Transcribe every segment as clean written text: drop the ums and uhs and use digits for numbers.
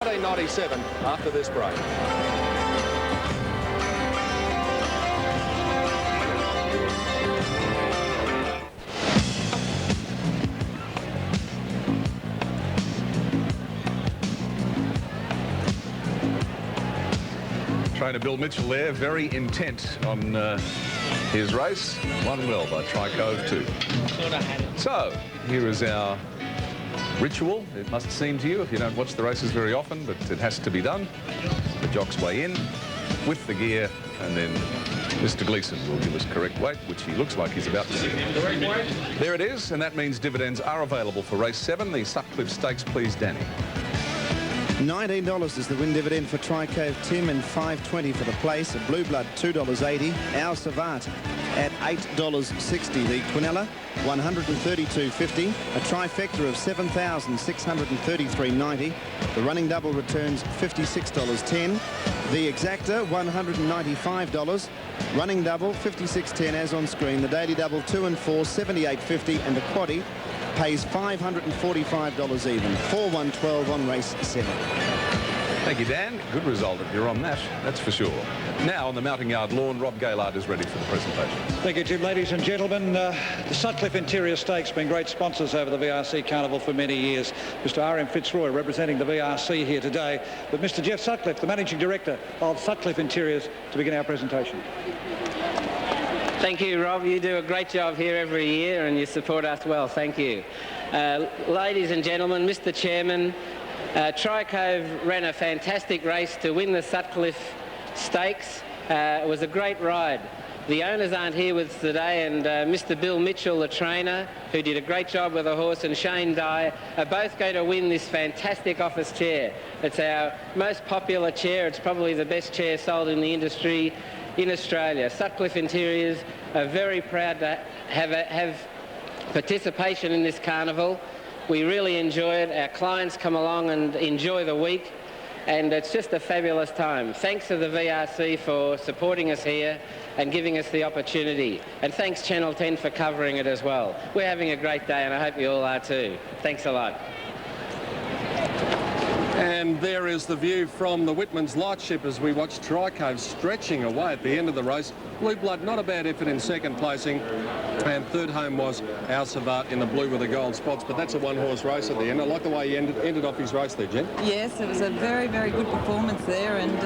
1997 after this break. Trainer Bill Mitchell there, very intent on his race. Won well by Tri-Cove Thu. So, here is our ritual, it must seem to you, if you don't watch the races very often, but it has to be done. The jocks weigh in with the gear, and then Mr. Gleeson will give us correct weight, which he looks like he's about to do. There it is, and that means dividends are available for race 7, the Sutcliffe Stakes. Please, Danny. $19 is the win dividend for Tri-Cove Tim, and $5.20 for the place. A Blue Blood, $2.80. Our Savant at $8.60. The Quinella, $132.50. A trifecta of $7,633.90. The running double returns $56.10. The Exacta, $195. Running double, $56.10 as on screen. The daily double, 2 and 4, $78.50. And the quaddie pays $545 even. 4-1-12 on race 7. Thank you, Dan. Good result if you're on that, that's for sure. Now on the mounting yard lawn, Rob Gaylard is ready for the presentation. Thank you, Jim. Ladies and gentlemen, the Sutcliffe Interior Stakes have been great sponsors over the VRC Carnival for many years. Mr. R.M. Fitzroy representing the VRC here today, with Mr. Jeff Sutcliffe, the Managing Director of Sutcliffe Interiors, to begin our presentation. Thank you, Rob. You do a great job here every year and you support us well. Thank you. Ladies and gentlemen, Mr. Chairman, Tri-Cove ran a fantastic race to win the Sutcliffe Stakes. It was a great ride. The owners aren't here with us today, and Mr. Bill Mitchell, the trainer, who did a great job with the horse, and Shane Dye are both going to win this fantastic office chair. It's our most popular chair. It's probably the best chair sold in the industry in Australia. Sutcliffe Interiors are very proud to have participation in this carnival. We really enjoy it. Our clients come along and enjoy the week, and it's just a fabulous time. Thanks to the VRC for supporting us here and giving us the opportunity. And thanks Channel 10 for covering it as well. We're having a great day, and I hope you all are too. Thanks a lot. And there is the view from the Whitman's Lightship as we watch Tri-Cove stretching away at the end of the race. Blue Blood, not a bad effort in second placing. And third home was Our Savant in the blue with the gold spots. But that's a one-horse race at the end. I like the way he ended off his race there, Jen. Yes, it was a very, very good performance there. And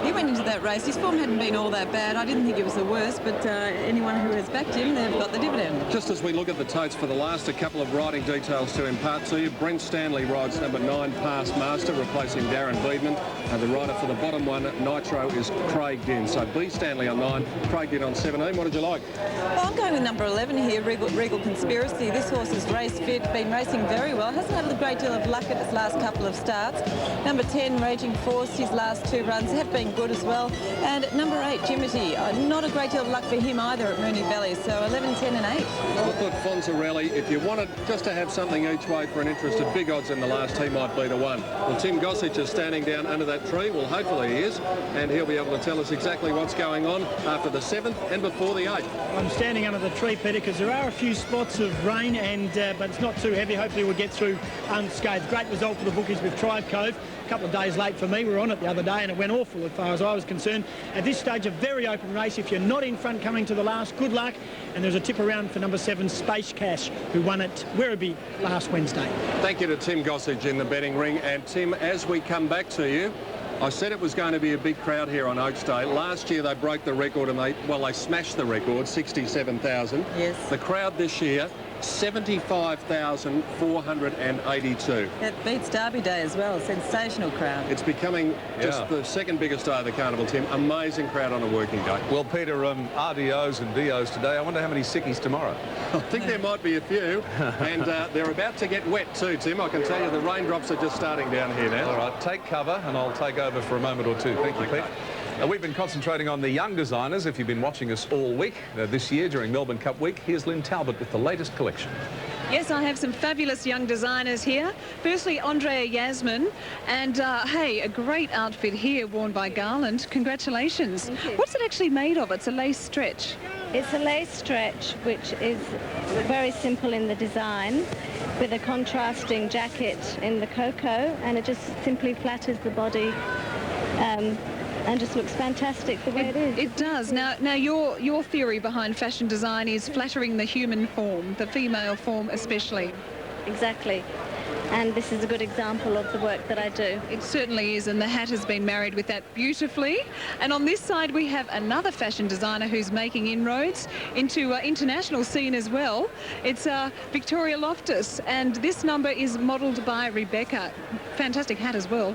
he went into that race. His form hadn't been all that bad. I didn't think it was the worst. But anyone who has backed him, they've got the dividend. Just as we look at the totes for the last, a couple of riding details to impart to you. Brent Stanley rides number 9, Past Master, replacing Darren Beedman. And the rider for the bottom one, Nitro, is Craig Dinn. So B. Stanley on 9, Craig Dinn on 17. What did you like? Well, I'm going with number 11 here, Regal Conspiracy. This horse is race fit, been racing very well. Hasn't had a great deal of luck at his last couple of starts. Number 10, Raging Force, his last 2 runs have been good as well. And number 8, Jimity, not a great deal of luck for him either at Moonee Valley. So 11, 10 and 8. I thought Fonzarelli, if you wanted just to have something each way for an interest at big odds in the last, he might be the one. Well, Tim Gossage is standing down under that tree. Well, hopefully he is. And he'll be able to tell us exactly what's going on after the 7th and before the 8th. I'm standing under the tree, Peter, because there are a few spots of rain, but it's not too heavy. Hopefully we'll get through unscathed. Great result for the bookies with Tri-Cove. A couple of days late for me. We were on it the other day and it went awful as far as I was concerned. At this stage, a very open race. If you're not in front coming to the last, good luck. And there's a tip around for number 7, Space Cash, who won at Werribee last Wednesday. Thank you to Tim Gossage in the betting ring. And Tim, as we come back to you, I said it was going to be a big crowd here on Oaks Day. Last year they broke the record and they smashed the record, 67,000. Yes. The crowd this year, 75,482. That beats Derby Day as well. Sensational crowd. It's becoming just the second biggest day of the carnival, Tim. Amazing crowd on a working day. Well, Peter, RDOs and DOs today. I wonder how many sickies tomorrow. I think there might be a few. And they're about to get wet too, Tim. I can tell you the raindrops are just starting down here now. All right, take cover and I'll take over for a moment or two. Thank you, Pete. We've been concentrating on the young designers. If you've been watching us all week, this year during Melbourne Cup week, here's Lynn Talbot with the latest collection. Yes, I have some fabulous young designers here. Firstly, Andrea Yasmin. And, hey, a great outfit here worn by Garland. Congratulations. Thank you. What's it actually made of? It's a lace stretch. It's a lace stretch, which is very simple in the design, with a contrasting jacket in the cocoa, and it just simply flatters the body and just looks fantastic the way it is. It does. Now your theory behind fashion design is flattering the human form, the female form especially. Exactly. And this is a good example of the work that I do. It certainly is, and the hat has been married with that beautifully. And on this side we have another fashion designer who's making inroads into international scene as well. It's Victoria Loftus, and this number is modelled by Rebecca. Fantastic hat as well.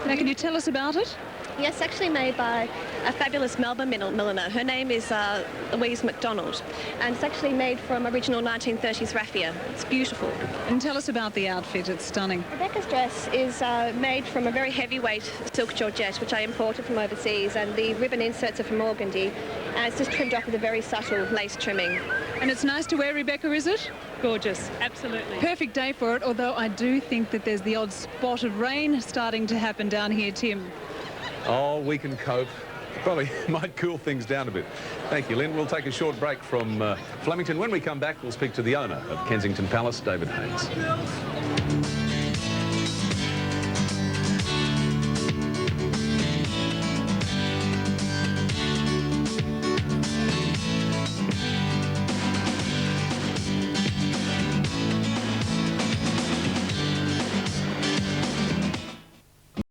Now, can you tell us about it? Yes, actually made by a fabulous Melbourne milliner. Her name is Louise McDonald, and it's actually made from original 1930s raffia. It's beautiful. And tell us about the outfit. It's stunning. Rebecca's dress is made from a very heavyweight silk georgette, which I imported from overseas, and the ribbon inserts are from organdy, and it's just trimmed off with a very subtle lace trimming. And it's nice to wear, Rebecca, is it? Gorgeous, absolutely. Perfect day for it, although I do think that there's the odd spot of rain starting to happen down here, Tim. Oh, we can cope. Probably might cool things down a bit. Thank you, Lynn. We'll take a short break from Flemington. When we come back, we'll speak to the owner of Kensington Palace, David Haynes.